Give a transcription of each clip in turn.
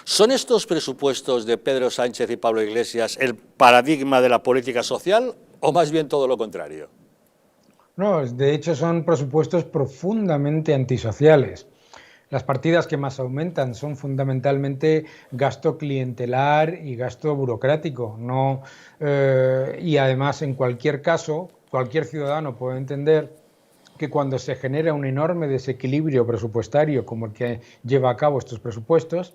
¿Son estos presupuestos de Pedro Sánchez y Pablo Iglesias el paradigma de la política social o más bien todo lo contrario? No, de hecho son presupuestos profundamente antisociales. Las partidas que más aumentan son fundamentalmente gasto clientelar y gasto burocrático. No, y además, en cualquier caso, cualquier ciudadano puede entender que cuando se genera un enorme desequilibrio presupuestario como el que lleva a cabo estos presupuestos,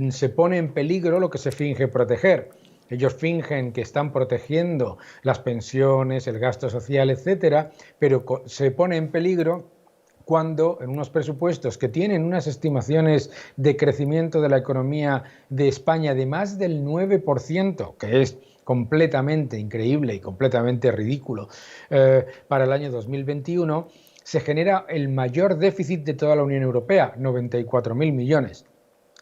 se pone en peligro lo que se finge proteger. Ellos fingen que están protegiendo las pensiones, el gasto social, etcétera, pero se pone en peligro cuando en unos presupuestos que tienen unas estimaciones de crecimiento de la economía de España de más del 9%, que es completamente increíble y completamente ridículo, para el año 2021, se genera el mayor déficit de toda la Unión Europea, 94.000 millones.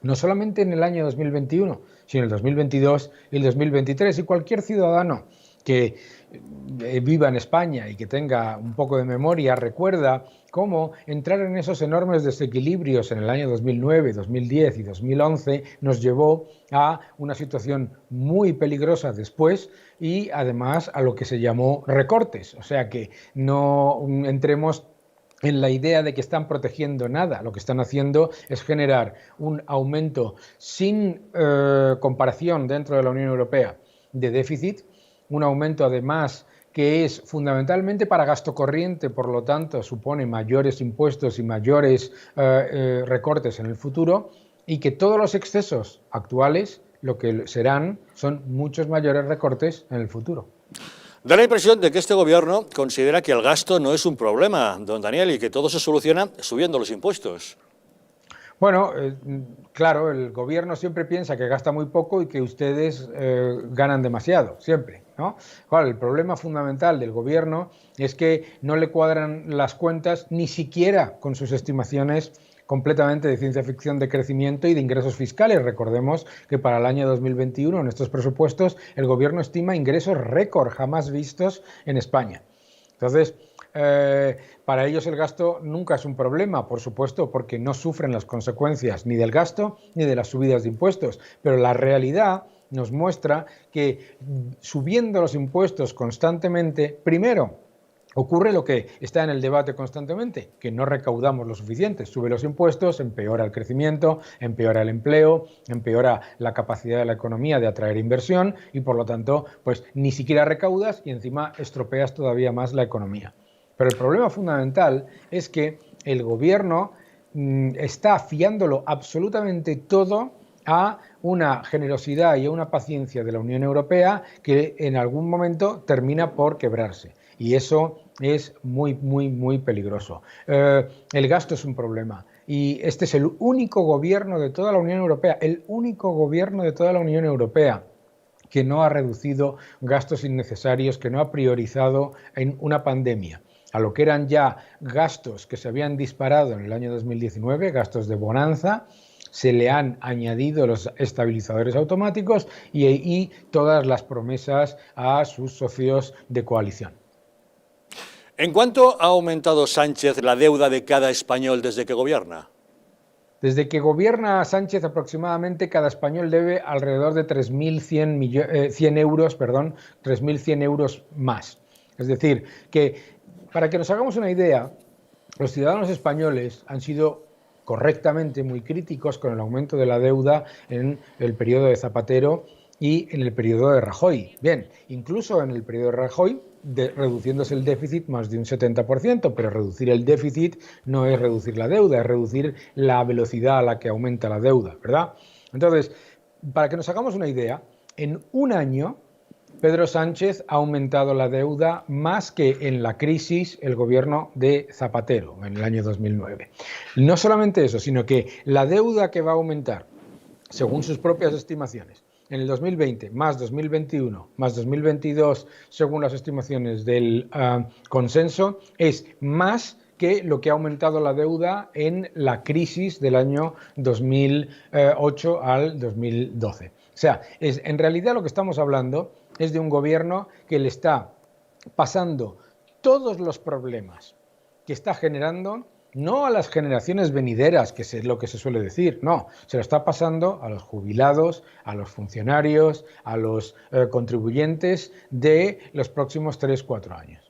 No solamente en el año 2021, sino en el 2022 y el 2023. Y cualquier ciudadano que viva en España y que tenga un poco de memoria recuerda cómo entrar en esos enormes desequilibrios en el año 2009, 2010 y 2011 nos llevó a una situación muy peligrosa después y además a lo que se llamó recortes. O sea que no entremos en la idea de que están protegiendo nada. Lo que están haciendo es generar un aumento sin comparación dentro de la Unión Europea de déficit, un aumento además que es fundamentalmente para gasto corriente, por lo tanto supone mayores impuestos y mayores recortes en el futuro, y que todos los excesos actuales lo que serán son muchos mayores recortes en el futuro. Da la impresión de que este gobierno considera que el gasto no es un problema, don Daniel, y que todo se soluciona subiendo los impuestos. Bueno, claro, el gobierno siempre piensa que gasta muy poco y que ustedes ganan demasiado, siempre, ¿no? Claro, el problema fundamental del gobierno es que no le cuadran las cuentas ni siquiera con sus estimaciones completamente de ciencia ficción de crecimiento y de ingresos fiscales. Recordemos que para el año 2021, en estos presupuestos, el gobierno estima ingresos récord jamás vistos en España. Entonces, para ellos el gasto nunca es un problema, por supuesto, porque no sufren las consecuencias ni del gasto ni de las subidas de impuestos. Pero la realidad nos muestra que subiendo los impuestos constantemente, primero, ocurre lo que está en el debate constantemente, que no recaudamos lo suficiente. Sube los impuestos, empeora el crecimiento, empeora el empleo, empeora la capacidad de la economía de atraer inversión y, por lo tanto, pues ni siquiera recaudas y encima estropeas todavía más la economía. Pero el problema fundamental es que el gobierno está fiándolo absolutamente todo a una generosidad y a una paciencia de la Unión Europea que en algún momento termina por quebrarse. Y eso es muy, muy, muy peligroso. El gasto es un problema. Y este es el único gobierno de toda la Unión Europea, el único gobierno de toda la Unión Europea que no ha reducido gastos innecesarios, que no ha priorizado en una pandemia a lo que eran ya gastos que se habían disparado en el año 2019, gastos de bonanza. Se le han añadido los estabilizadores automáticos y todas las promesas a sus socios de coalición. ¿En cuánto ha aumentado Sánchez la deuda de cada español desde que gobierna? Desde que gobierna Sánchez, aproximadamente cada español debe alrededor de 3.100 euros, 3.100 euros más. Es decir, que para que nos hagamos una idea, los ciudadanos españoles han sido correctamente muy críticos con el aumento de la deuda en el periodo de Zapatero y en el periodo de Rajoy. Bien, incluso en el periodo de Rajoy, reduciéndose el déficit más de un 70%, pero reducir el déficit no es reducir la deuda, es reducir la velocidad a la que aumenta la deuda, ¿verdad? Entonces, para que nos hagamos una idea, en un año Pedro Sánchez ha aumentado la deuda más que en la crisis el gobierno de Zapatero en el año 2009. No solamente eso, sino que la deuda que va a aumentar, según sus propias estimaciones, en el 2020, más 2021, más 2022, según las estimaciones del consenso, es más que lo que ha aumentado la deuda en la crisis del año 2008 al 2012. O sea, en realidad lo que estamos hablando es de un gobierno que le está pasando todos los problemas que está generando No a las generaciones venideras, que es lo que se suele decir, no, se lo está pasando a los jubilados, a los funcionarios, a los contribuyentes de los próximos 3-4 años.